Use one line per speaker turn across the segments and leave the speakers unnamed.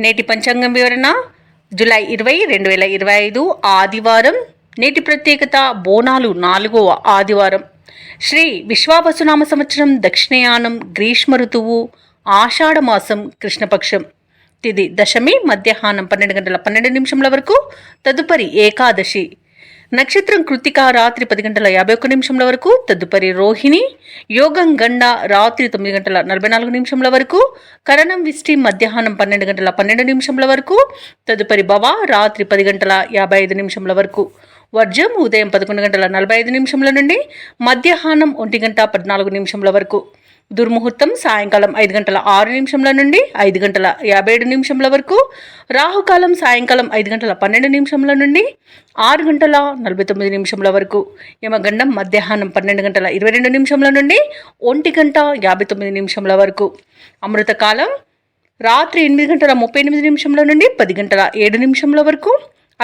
నేటి పంచాంగం వివరణ జూలై 20, 2025 ఆదివారం. నేటి ప్రత్యేకత బోనాలు 4వ ఆదివారం. శ్రీ విశ్వావసునామ సంవత్సరం దక్షిణయానం గ్రీష్మ ఋతువు ఆషాఢమాసం కృష్ణపక్షం. తిది దశమి మధ్యాహ్నం 12 గంటల 12 నిమిషంల వరకు. తదుపరి ఏకాదశి. నక్షత్రం కృత్తిక రాత్రి 10 గంటల 51 నిమిషంల వరకు. తదుపరి రోహిణి. యోగం గండ రాత్రి 9 గంటల 44 నిమిషంల వరకు. కరణం విష్టి మధ్యాహ్నం 12 గంటల 12 నిమిషంల వరకు. తదుపరి భవ రాత్రి 10 గంటల 55 నిమిషంల వరకు. వర్జం ఉదయం 11 గంటల 45 నిమిషంల నుండి మధ్యాహ్నం 1 గంట 14 నిమిషంల వరకు. దుర్ముహూర్తం సాయంకాలం 5 గంటల 6 నిమిషంల నుండి 5 గంటల 57 నిమిషంల వరకు. రాహుకాలం సాయంకాలం 5 గంటల 12 నిమిషంల నుండి 6 గంటల 49 నిమిషంల వరకు. యమగండం మధ్యాహ్నం 12 గంటల 22 నిమిషంల నుండి 1 గంట 59 నిమిషంల వరకు. అమృతకాలం రాత్రి 8 గంటల 38 నిమిషంల నుండి 10 గంటల 7 నిమిషంల వరకు.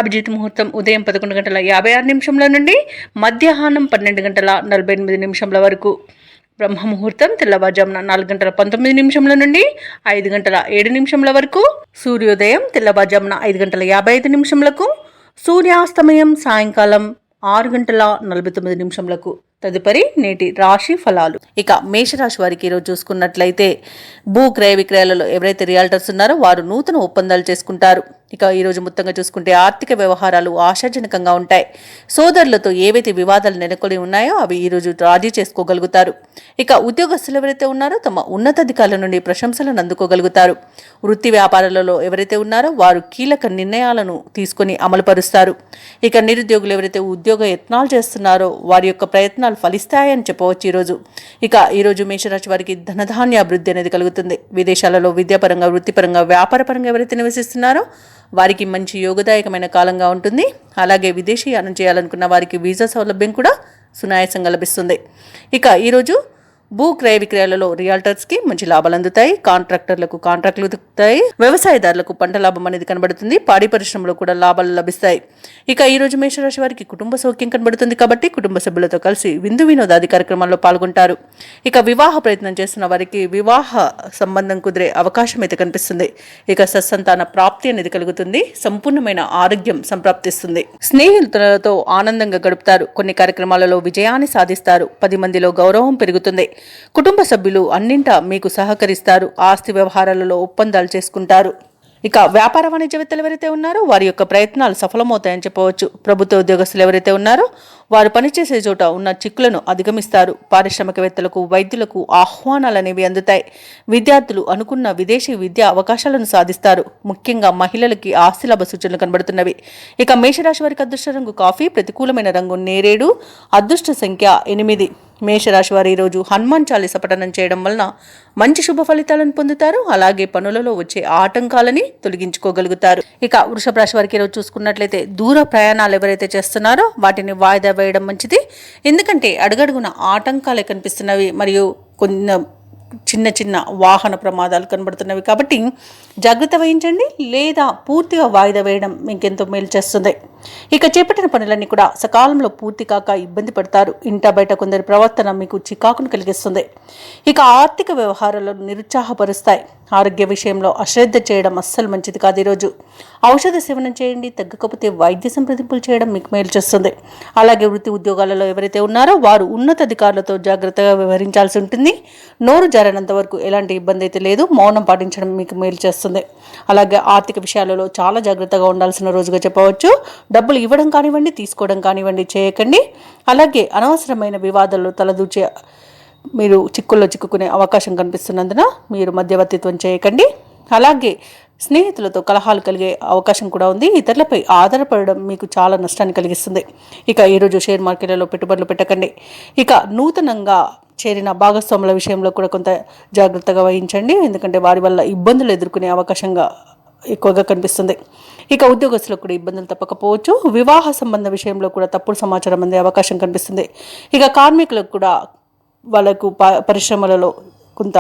అభిజిత్ ముహూర్తం ఉదయం 11 గంటల 56 నిమిషంల నుండి మధ్యాహ్నం 12 గంటల 48 నిమిషంల వరకు. బ్రహ్మ ముహూర్తం తెల్లవారుజామున 4 గంటల 19 నిమిషంల నుండి 5 గంటల 7 నిమిషంల వరకు. సూర్యోదయం తెల్లవారుజామున 5 గంటల 55 నిమిషంలకు. సూర్యాస్తమయం సాయంకాలం 6 గంటల 49 నిమిషంలకు. తదుపరి నేటి రాశి ఫలాలు. ఇక మేషరాశి వారికి ఈరోజు చూసుకున్నట్లయితే భూ క్రయ విక్రయాలలో ఎవరైతే రియాల్టర్స్ ఉన్నారో వారు నూతన ఒప్పందాలు చేసుకుంటారు. ఇక ఈరోజు మొత్తంగా చూసుకుంటే ఆర్థిక వ్యవహారాలు ఆశాజనకంగా ఉంటాయి. సోదరులతో ఏవైతే వివాదాలు నెలకొని ఉన్నాయో అవి ఈరోజు రాజీ చేసుకోగలుగుతారు. ఇక ఉద్యోగస్తులు ఎవరైతే ఉన్నారో తమ ఉన్నతాధికారుల నుండి ప్రశంసలను అందుకోగలుగుతారు. వృత్తి వ్యాపారాలలో ఎవరైతే ఉన్నారో వారు కీలక నిర్ణయాలను తీసుకొని అమలుపరుస్తారు. ఇక నిరుద్యోగులు ఎవరైతే ఉద్యోగ యత్నాలు చేస్తున్నారో వారి యొక్క ప్రయత్నాలు ఫలిస్తాయని చెప్పవచ్చు ఈరోజు. ఇక ఈరోజు మేషరాశి వారికి ధనధాన్య అభివృద్ధి అనేది కలుగుతుంది. విదేశాలలో విద్యాపరంగా వృత్తిపరంగా వ్యాపారపరంగా ఎవరైతే నివసిస్తున్నారో వారికి మంచి యోగదాయకమైన కాలంగా ఉంటుంది. అలాగే విదేశీయానం చేయాలనుకున్న వారికి వీసా సౌలభ్యం కూడా సునాయాసంగా లభిస్తుంది. ఇక ఈరోజు భూ క్రయ విక్రయాలలో రియాల్టర్స్కి మంచి లాభాలు అందుతాయి. కాంట్రాక్టర్లకు కాంట్రాక్టులు దొరుకుతాయి. వ్యవసాయదారులకు పంట లాభం అనేది కనబడుతుంది. పాడి పరిశ్రమలో కూడా లాభాలు లభిస్తాయి. ఇక ఈరోజు మేషరాశి వారికి కుటుంబ సౌఖ్యం కనబడుతుంది కాబట్టి కుటుంబ సభ్యులతో కలిసి విందు వినోదాది కార్యక్రమాల్లో పాల్గొంటారు. ఇక వివాహ ప్రయత్నం చేస్తున్న వారికి వివాహ సంబంధం కుదిరే అవకాశం అయితే కనిపిస్తుంది. ఇక సత్సంతాన ప్రాప్తి అనేది కలుగుతుంది. సంపూర్ణమైన ఆరోగ్యం సంప్రాప్తిస్తుంది. స్నేహితులతో ఆనందంగా గడుపుతారు. కొన్ని కార్యక్రమాలలో విజయాన్ని సాధిస్తారు. 10 మందిలో గౌరవం పెరుగుతుంది. కుటుంబ సభ్యులు అన్నింటా మీకు సహకరిస్తారు. ఆస్తి వ్యవహారాలలో ఒప్పందాలు చేసుకుంటారు. ఇక వ్యాపార వాణిజ్యవేత్తలు ఎవరైతే ఉన్నారో వారి యొక్క ప్రయత్నాలు సఫలమవుతాయని చెప్పవచ్చు. ప్రభుత్వ ఉద్యోగస్తులు ఎవరైతే ఉన్నారో వారు పనిచేసే చోట ఉన్న చిక్కులను అధిగమిస్తారు. పారిశ్రామికవేత్తలకు వైద్యులకు ఆహ్వానాలు అనేవి అందుతాయి. విద్యార్థులు అనుకున్న విదేశీ విద్యా అవకాశాలను సాధిస్తారు. ముఖ్యంగా మహిళలకి ఆస్తి లాభ సూచనలు కనబడుతున్నవి. ఇక మేషరాశి వారికి అదృష్ట రంగు కాఫీ, ప్రతికూలమైన రంగు నేరేడు, అదృష్ట సంఖ్య 8. మేషరాశి వారు ఈరోజు హనుమాన్ చాలీస పఠనం చేయడం వలన మంచి శుభ ఫలితాలను పొందుతారు. అలాగే పనులలో వచ్చే ఆటంకాలని తొలగించుకోగలుగుతారు. ఇక వృషభ రాశి వారికి ఈరోజు చూసుకున్నట్లయితే దూర ప్రయాణాలు ఎవరైతే చేస్తున్నారో వాటిని వాయిదా వేయడం మంచిది. ఎందుకంటే అడుగడుగున ఆటంకాలే కనిపిస్తున్నవి మరియు కొన్ని చిన్న చిన్న వాహన ప్రమాదాలు కనబడుతున్నవి కాబట్టి జాగ్రత్త వహించండి. లేదా పూర్తిగా వాయిదా వేయడం మీకెంతో మేలు చేస్తుంది. ఇక చేపట్టిన పనులన్నీ కూడా సకాలంలో పూర్తి కాక ఇబ్బంది పడతారు. ఇంట బయట కొందరి ప్రవర్తన మీకు చికాకును కలిగిస్తుంది. ఇక ఆర్థిక వ్యవహారాలను నిరుత్సాహపరుస్తాయి. ఆరోగ్య విషయంలో అశ్రద్ధ చేయడం అస్సలు మంచిది కాదు. ఈరోజు ఔషధ సేవనం చేయండి. తగ్గకపోతే వైద్య సంప్రదింపులు చేయడం మీకు మేలు చేస్తుంది. అలాగే వృత్తి ఉద్యోగాలలో ఎవరైతే ఉన్నారో వారు ఉన్నతాధికారులతో జాగ్రత్తగా వ్యవహరించాల్సి ఉంటుంది. నోరు జారినంత వరకు ఎలాంటి ఇబ్బంది అయితే లేదు. మౌనం పాటించడం మీకు మేలు చేస్తుంది. అలాగే ఆర్థిక విషయాలలో చాలా జాగ్రత్తగా ఉండాల్సిన రోజుగా చెప్పవచ్చు. డబ్బులు ఇవ్వడం కానివ్వండి, తీసుకోవడం కానివ్వండి చేయకండి. అలాగే అనవసరమైన వివాదాల్లో తలదూచే మీరు చిక్కుల్లో చిక్కుకునే అవకాశం కనిపిస్తున్నందున మీరు మధ్యవర్తిత్వం చేయకండి. అలాగే స్నేహితులతో కలహాలు కలిగే అవకాశం కూడా ఉంది. ఇతరులపై ఆధారపడడం మీకు చాలా నష్టాన్ని కలిగిస్తుంది. ఇక ఈరోజు షేర్ మార్కెట్లలో పెట్టుబడులు పెట్టకండి. ఇక నూతనంగా చేరిన భాగస్వాముల విషయంలో కూడా కొంత జాగ్రత్తగా వహించండి. ఎందుకంటే వారి వల్ల ఇబ్బందులు ఎదుర్కొనే అవకాశంగా ఎక్కువగా కనిపిస్తుంది. ఇక ఉద్యోగస్తులకు కూడా ఇబ్బందులు తప్పకపోవచ్చు. వివాహ సంబంధ విషయంలో కూడా తప్పుడు సమాచారం అందే అవకాశం కనిపిస్తుంది. ఇక కార్మికులకు కూడా వాళ్ళకు పరిశ్రమలలో కొంత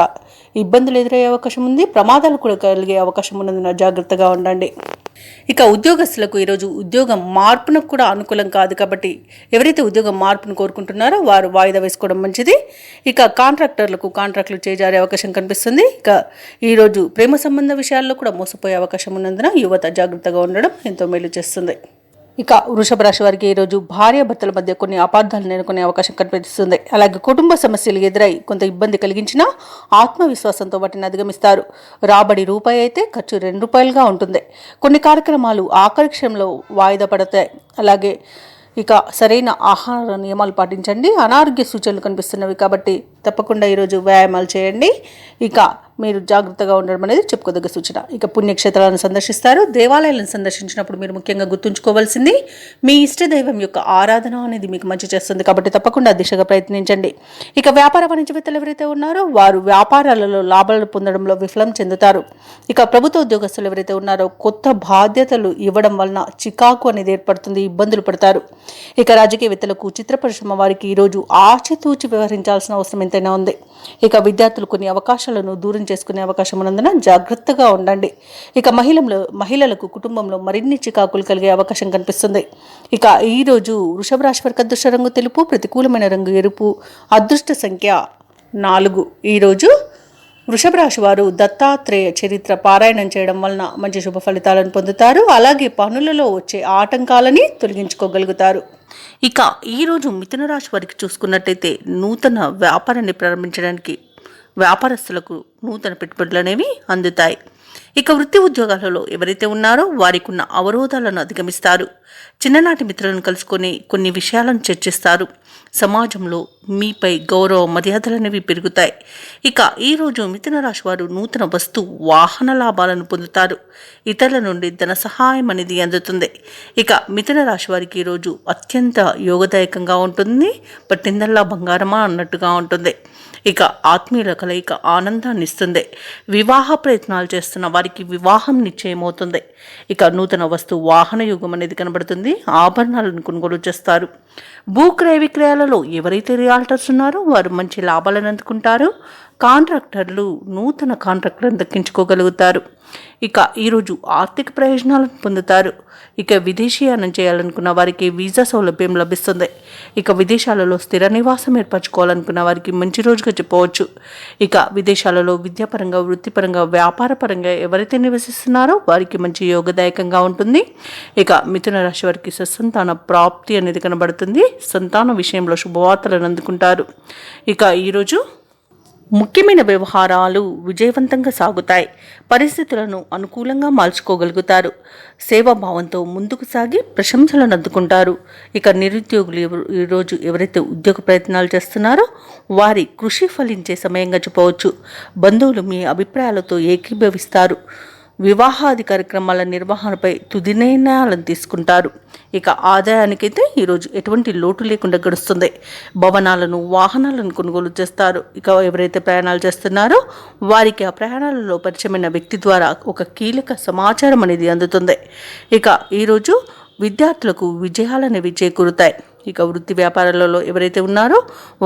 ఇబ్బందులు ఎదురయ్యే అవకాశం ఉంది. ప్రమాదాలు కూడా కలిగే అవకాశం ఉన్నందున జాగ్రత్తగా ఉండండి. ఇక ఉద్యోగస్తులకు ఈరోజు ఉద్యోగం మార్పునకు కూడా అనుకూలం కాదు కాబట్టి ఎవరైతే ఉద్యోగం మార్పును కోరుకుంటున్నారో వారు వాయిదా వేసుకోవడం మంచిది. ఇక కాంట్రాక్టులు చేజారే అవకాశం కనిపిస్తుంది. ఇక ఈరోజు ప్రేమ సంబంధ విషయాల్లో కూడా మోసపోయే అవకాశం ఉన్నందున యువత జాగ్రత్తగా ఉండడం ఎంతో మేలు చేస్తుంది. ఇక వృషభ రాశి వారికి ఈరోజు భార్యాభర్తల మధ్య కొన్ని అపార్థాలు నెలకొనే అవకాశం కనిపిస్తుంది. అలాగే కుటుంబ సమస్యలు ఎదురై కొంత ఇబ్బంది కలిగించినా ఆత్మవిశ్వాసంతో వాటిని అధిగమిస్తారు. రాబడి రూపాయి అయితే ఖర్చు ₹2 ఉంటుంది. కొన్ని కార్యక్రమాలు ఆఖరి క్షణంలో వాయిదా పడతాయి. అలాగే ఇక సరైన ఆహార నియమాలు పాటించండి. అనారోగ్య సూచనలు కనిపిస్తున్నవి కాబట్టి తప్పకుండా ఈరోజు వ్యాయామాలు చేయండి. ఇక మీరు జాగ్రత్తగా ఉండడం అనేది చెప్పుకోదగ్గ సూచన. ఇక పుణ్యక్షేత్రాలను సందర్శిస్తారు. దేవాలయాలను సందర్శించినప్పుడు మీరు ముఖ్యంగా గుర్తుంచుకోవాల్సింది మీ ఇష్టదైవం యొక్క ఆరాధన అనేది మీకు మంచి చేస్తుంది కాబట్టి తప్పకుండా దిశగా ప్రయత్నించండి. ఇక వ్యాపార వాణిజ్యవేత్తలు ఎవరైతే ఉన్నారో వారు వ్యాపారాలలో లాభాలను పొందడంలో విఫలం చెందుతారు. ఇక ప్రభుత్వ ఉద్యోగస్తులు ఎవరైతే ఉన్నారో కొత్త బాధ్యతలు ఇవ్వడం వలన చికాకు అనేది ఏర్పడుతుంది, ఇబ్బందులు పడతారు. ఇక రాజకీయవేత్తలకు, చిత్ర పరిశ్రమ వారికి ఈరోజు ఆచితూచి వ్యవహరించాల్సిన అవసరం ఎంతైనా ఉంది. ఇక విద్యార్థులు కొన్ని అవకాశాలను దూరం చేసుకునే అవకాశం ఉన్నందున జాగ్రత్తగా ఉండండి. ఇక మహిళలకు కుటుంబంలో మరిన్ని చికాకులు కలిగే అవకాశం కనిపిస్తుంది. ఇక ఈరోజు వృషభ రాశి వారికి అదృష్ట రంగు తెలుపు, ప్రతికూలమైన రంగు ఎరుపు, అదృష్ట సంఖ్య 4. ఈరోజు వృషభ రాశి వారు దత్తాత్రేయ చరిత్ర పారాయణం చేయడం వలన మంచి శుభ ఫలితాలను పొందుతారు. అలాగే పనులలో వచ్చే ఆటంకాలని తొలగించుకోగలుగుతారు. ఇక ఈరోజు మిథున రాశి వారికి చూసుకున్నట్టయితే నూతన వ్యాపారాన్ని ప్రారంభించడానికి వ్యాపారస్తులకు నూతన పెట్టుబడులు అనేవి అందుతాయి. ఇక వృత్తి ఉద్యోగాలలో ఎవరైతే ఉన్నారో వారికి ఉన్న అవరోధాలను అధిగమిస్తారు. చిన్ననాటి మిత్రులను కలుసుకొని కొన్ని విషయాలను చర్చిస్తారు. సమాజంలో మీపై గౌరవ మర్యాదలు అనేవి పెరుగుతాయి. ఇక ఈరోజు మిథున రాశి వారు నూతన వాహన లాభాలను పొందుతారు. ఇతరుల నుండి ధన సహాయం అనేది అందుతుంది. ఇక మిథున రాశి వారికి ఈరోజు అత్యంత యోగదాయకంగా ఉంటుంది. పట్టిందల్లా బంగారమా అన్నట్టుగా ఉంటుంది. ఇక ఆత్మీయుల కలయిక ఆనందాన్ని ఇస్తుంది. వివాహ ప్రయత్నాలు చేస్తున్న వారికి వివాహం నిశ్చయమవుతుంది. ఇక నూతన వాహన యుగం అనేది కనబడుతుంది. ఆభరణాలను కొనుగోలు చేస్తారు. భూక్రయ విక్రయాలలో ఎవరైతే రియాల్టర్స్ ఉన్నారో వారు మంచి లాభాలను అందుకుంటారు. కాంట్రాక్టర్లు నూతన కాంట్రాక్టులను దక్కించుకోగలుగుతారు. ఇక ఈరోజు ఆర్థిక ప్రయోజనాలను పొందుతారు. ఇక విదేశీయానం చేయాలనుకున్న వారికి వీసా సౌలభ్యం లభిస్తుంది. ఇక విదేశాలలో స్థిర నివాసం ఏర్పరచుకోవాలనుకున్న వారికి మంచి రోజుగా చెప్పవచ్చు. ఇక విదేశాలలో విద్యాపరంగా, వృత్తిపరంగా, వ్యాపారపరంగా ఎవరైతే నివసిస్తున్నారో వారికి మంచి యోగదాయకంగా ఉంటుంది. ఇక మిథున రాశి వారికి సత్సంతాన ప్రాప్తి అనేది కనబడుతుంది. సంతాన విషయంలో శుభవార్తలను అందుకుంటారు. ఇక ఈరోజు ముఖ్యమైన వ్యవహారాలు విజయవంతంగా సాగుతాయి. పరిస్థితులను అనుకూలంగా మార్చుకోగలుగుతారు. సేవాభావంతో ముందుకు సాగి ప్రశంసలను అందుకుంటారు. ఇక నిరుద్యోగులు ఈరోజు ఎవరైతే ఉద్యోగ ప్రయత్నాలు చేస్తున్నారో వారి కృషి ఫలించే సమయంగా చెప్పవచ్చు. బంధువులు మీ అభిప్రాయాలతో ఏకీభవిస్తారు. వివాహాది కార్యక్రమాల నిర్వహణపై తుది నిర్ణయాలను తీసుకుంటారు. ఇక ఆదాయానికైతే ఈరోజు ఎటువంటి లోటు లేకుండా గడుస్తుంది. భవనాలను, వాహనాలను కొనుగోలు చేస్తారు. ఇక ఎవరైతే ప్రయాణాలు చేస్తున్నారో వారికి ఆ ప్రయాణాలలో పరిచయమైన వ్యక్తి ద్వారా ఒక కీలక సమాచారం అనేది అందుతుంది. ఇక ఈరోజు విద్యార్థులకు విజయాలనేవి చేకూరుతాయి. ఇక వృత్తి వ్యాపారాలలో ఎవరైతే ఉన్నారో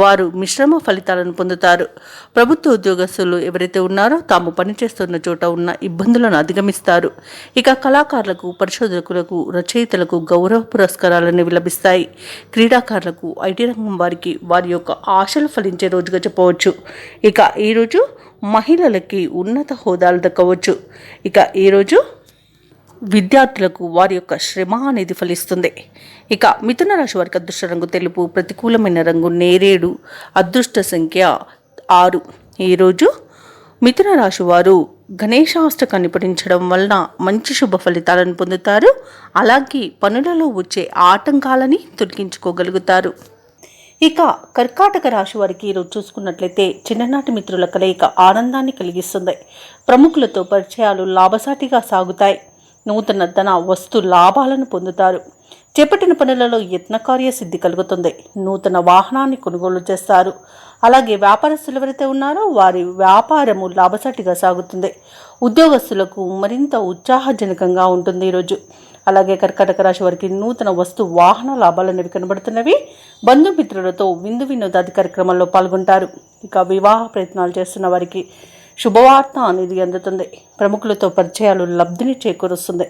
వారు మిశ్రమ ఫలితాలను పొందుతారు. ప్రభుత్వ ఉద్యోగస్తులు ఎవరైతే ఉన్నారో తాము పనిచేస్తున్న చోట ఉన్న ఇబ్బందులను అధిగమిస్తారు. ఇక కళాకారులకు, పరిశోధకులకు, రచయితలకు గౌరవ పురస్కారాలను లభిస్తాయి. క్రీడాకారులకు, ఐటీ రంగం వారికి వారి యొక్క ఆశలు ఫలించే రోజుగా చెప్పవచ్చు. ఇక ఈరోజు మహిళలకి ఉన్నత హోదాలు దక్కవచ్చు. ఇక ఈరోజు విద్యార్థులకు వారి యొక్క శ్రమ అనేది ఫలిస్తుంది. ఇక మిథున రాశి వారికి అదృష్ట రంగు తెలుపు, ప్రతికూలమైన రంగు నేరేడు, అదృష్ట సంఖ్య 6. ఈరోజు మిథున రాశి వారు గణేశాష్టకాన్ని పఠించడం వలన మంచి శుభ ఫలితాలను పొందుతారు. అలాగే పనులలో వచ్చే ఆటంకాలని తొలగించుకోగలుగుతారు. ఇక కర్కాటక రాశి వారికి ఈరోజు చూసుకున్నట్లయితే చిన్ననాటి మిత్రుల కలయిక ఆనందాన్ని కలిగిస్తుంది. ప్రముఖులతో పరిచయాలు లాభసాటిగా సాగుతాయి. నూతన ధన లాభాలను పొందుతారు. చేపట్టిన పనులలో యత్నకార్య సిద్ధి కలుగుతుంది. నూతన వాహనాన్ని కొనుగోలు చేస్తారు. అలాగే వ్యాపారస్తులు ఎవరైతే ఉన్నారో వారి వ్యాపారము లాభసాటిగా సాగుతుంది. ఉద్యోగస్తులకు మరింత ఉత్సాహజనకంగా ఉంటుంది ఈరోజు. అలాగే కర్కాటక రాశి వారికి నూతన వాహన లాభాలు అనేవి కనబడుతున్నవి. బంధుమిత్రులతో విందు వినోదాది కార్యక్రమాల్లో పాల్గొంటారు. ఇక వివాహ ప్రయత్నాలు చేస్తున్న వారికి శుభవార్త అనేది అందుతుంది. ప్రముఖులతో పరిచయాలు లబ్ధిని చేకూరుస్తుంది.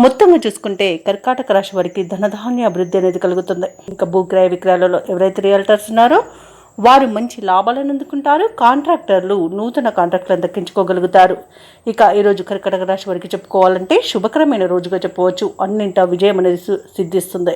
మొత్తంగా చూసుకుంటే కర్కాటక రాశి వారికి ధనధాన్య అభివృద్ధి అనేది కలుగుతుంది. ఇంకా భూక్రయ విక్రయాలలో ఎవరైతే రియల్టర్స్ ఉన్నారో వారు మంచి లాభాలను అందుకుంటారు. కాంట్రాక్టర్లు నూతన కాంట్రాక్టులను దక్కించుకోగలుగుతారు. ఇక ఈరోజు కర్కాటక రాశి వారికి చెప్పుకోవాలంటే శుభకరమైన రోజుగా చెప్పవచ్చు. అన్నింటా విజయం అనేది సిద్ధిస్తుంది.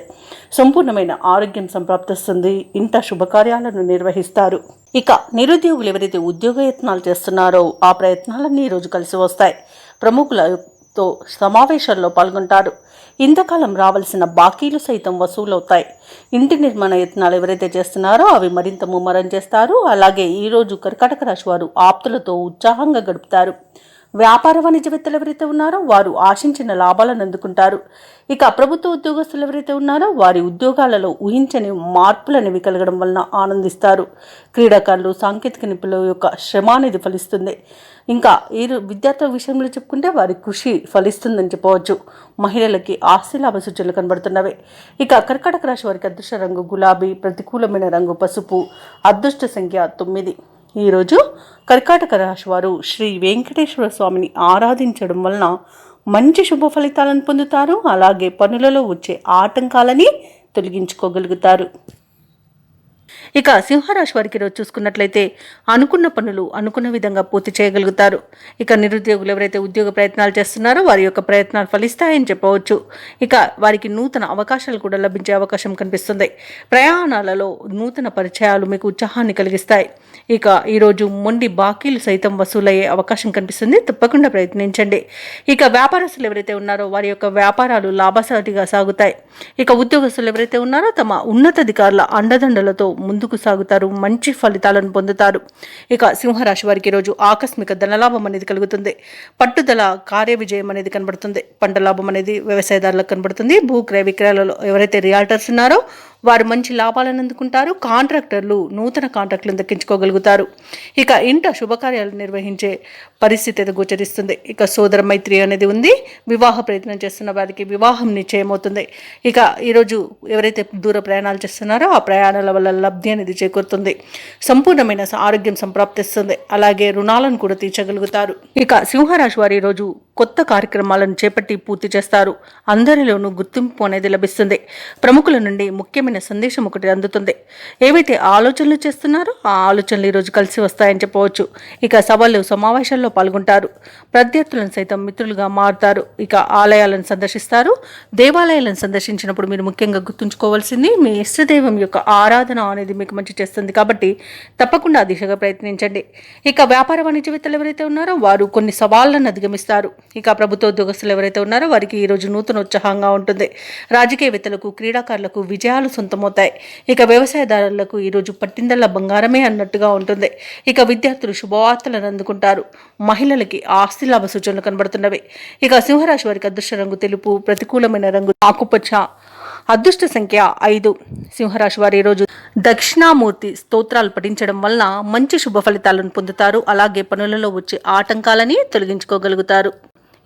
సంపూర్ణమైన ఆరోగ్యం సంప్రాప్తిస్తుంది. ఇంట శుభకార్యాలను నిర్వహిస్తారు. ఇక నిరుద్యోగులు ఎవరైతే ఉద్యోగ యత్నాలు చేస్తున్నారో ఆ ప్రయత్నాలన్నీ ఈరోజు కలిసి వస్తాయి. ప్రముఖులతో సమావేశాల్లో పాల్గొంటారు. ఇంతకాలం రావాల్సిన బాకీలు సైతం వసూలవుతాయి. ఇంటి నిర్మాణ యత్నాలు ఎవరైతే చేస్తున్నారో అవి మరింత ముమ్మరం చేస్తారు. అలాగే ఈరోజు కర్కాటక రాశి వారు ఆప్తులతో ఉత్సాహంగా గడుపుతారు. వ్యాపార వాణిజ్యవేత్తలు ఎవరైతే ఉన్నారో వారు ఆశించిన లాభాలను అందుకుంటారు. ఇక ప్రభుత్వ ఉద్యోగస్తులు ఎవరైతే ఉన్నారో వారి ఉద్యోగాలలో ఊహించని మార్పులనేవి కలగడం వలన ఆనందిస్తారు. క్రీడాకారులు సాంకేతిక నిపుణుల యొక్క శ్రమ అనేది ఫలిస్తుంది. ఇంకా ఈ విద్యార్థుల విషయంలో చెప్పుకుంటే వారి కృషి ఫలిస్తుందని చెప్పవచ్చు. మహిళలకి ఆస్తి లాభ సూచనలు కనబడుతున్నవి. ఇక కర్కాటక రాశి వారికి అదృష్ట రంగు గులాబీ, ప్రతికూలమైన రంగు పసుపు, అదృష్ట సంఖ్య 9. ఈరోజు కర్కాటక రాశి వారు శ్రీ వెంకటేశ్వర స్వామిని ఆరాధించడం వలన మంచి శుభ ఫలితాలను పొందుతారు. అలాగే పనులలో వచ్చే ఆటంకాలని తొలగించుకోగలుగుతారు. ఇక సింహరాశి వారికి ఈరోజు చూసుకున్నట్లయితే అనుకున్న పనులు అనుకున్న విధంగా పూర్తి చేయగలుగుతారు. ఇక నిరుద్యోగులు ఎవరైతే ఉద్యోగ ప్రయత్నాలు చేస్తున్నారో వారి యొక్క ప్రయత్నాలు ఫలిస్తాయని చెప్పవచ్చు. ఇక వారికి నూతన అవకాశాలు కూడా లభించే అవకాశం కనిపిస్తుంది. ప్రయాణాలలో నూతన పరిచయాలు మీకు ఉత్సాహాన్ని కలిగిస్తాయి. ఇక ఈరోజు మొండి బాకీలు సైతం వసూలయ్యే అవకాశం కనిపిస్తుంది. తప్పకుండా ప్రయత్నించండి. ఇక వ్యాపారస్తులు ఎవరైతే ఉన్నారో వారి యొక్క వ్యాపారాలు లాభసాటిగా సాగుతాయి. ఇక ఉద్యోగస్తులు ఎవరైతే ఉన్నారో తమ ఉన్నతాధికారుల అండదండలతో ముందుకు సాగుతారు. మంచి ఫలితాలను పొందుతారు. ఇక సింహరాశి వారికి ఈరోజు ఆకస్మిక ధనలాభం అనేది కలుగుతుంది. పట్టుదల కార్య విజయం అనేది కనబడుతుంది. పంట లాభం అనేది వ్యవసాయదారులకు కనబడుతుంది. భూక్రయ విక్రయాలలో ఎవరైతే రియాల్టర్స్ ఉన్నారో వారు మంచి లాభాలను అందుకుంటారు. కాంట్రాక్టర్లు నూతన కాంట్రాక్టులను దక్కించుకోగలుగుతారు. ఇక ఇంట శుభకార్యాలు నిర్వహించే పరిస్థితి అయితే గోచరిస్తుంది. ఇక సోదర మైత్రి అనేది ఉంది. వివాహ ప్రయత్నం చేస్తున్న వారికి వివాహం నిశ్చయమవుతుంది. ఇక ఈరోజు ఎవరైతే దూర ప్రయాణాలు చేస్తున్నారో ఆ ప్రయాణాల వల్ల లబ్ధి అనేది చేకూరుతుంది. సంపూర్ణమైన ఆరోగ్యం సంప్రాప్తిస్తుంది. అలాగే రుణాలను కూడా తీర్చగలుగుతారు. ఇక సింహరాశి వారు ఈరోజు కొత్త కార్యక్రమాలను చేపట్టి పూర్తి చేస్తారు. అందరిలోనూ గుర్తింపు అనేది లభిస్తుంది. ప్రముఖుల నుండి ముఖ్యమైన సందేశం ఒకటి అందుతుంది. ఏవైతే ఆలోచనలు చేస్తున్నారో ఆ ఆలోచనలు ఈరోజు కలిసి వస్తాయని చెప్పవచ్చు. ఇక సభలు సమావేశాల్లో పాల్గొంటారు. ప్రత్యర్థులను సైతం మిత్రులుగా మారుతారు. ఇక ఆలయాలను సందర్శిస్తారు. దేవాలయాలను సందర్శించినప్పుడు మీరు ముఖ్యంగా గుర్తుంచుకోవాల్సింది మీ ఇష్టదైవం యొక్క ఆరాధన అనేది మీకు మంచి చేస్తుంది. కాబట్టి తప్పకుండా ఆ దిశగా ప్రయత్నించండి. ఇక వ్యాపార వాణిజ్యవేత్తలు ఎవరైతే ఉన్నారో వారు కొన్ని సవాళ్లను అధిగమిస్తారు. ఇక ప్రభుత్వ ఉద్యోగస్తులు ఎవరైతే ఉన్నారో వారికి ఈరోజు నూతన ఉత్సాహంగా ఉంటుంది. రాజకీయవేత్తలకు క్రీడాకారులకు విజయాలు సొంతమవుతాయి. ఇక వ్యవసాయదారులకు ఈరోజు పట్టిందల్ల బంగారమే అన్నట్టుగా ఉంటుంది. ఇక విద్యార్థులు శుభవార్తలను అందుకుంటారు. మహిళలకి ఆస్తి లాభ సూచనలు కనబడుతున్నవి. ఇక సింహరాశి వారికి అదృష్ట రంగు తెలుపు, ప్రతికూలమైన రంగు ఆకుపచ్చ, అదృష్ట సంఖ్య 5. సింహరాశి వారు ఈరోజు దక్షిణామూర్తి స్తోత్రాలు పఠించడం వలన మంచి శుభ ఫలితాలను పొందుతారు. అలాగే పనులలో వచ్చే ఆటంకాలని తొలగించుకోగలుగుతారు.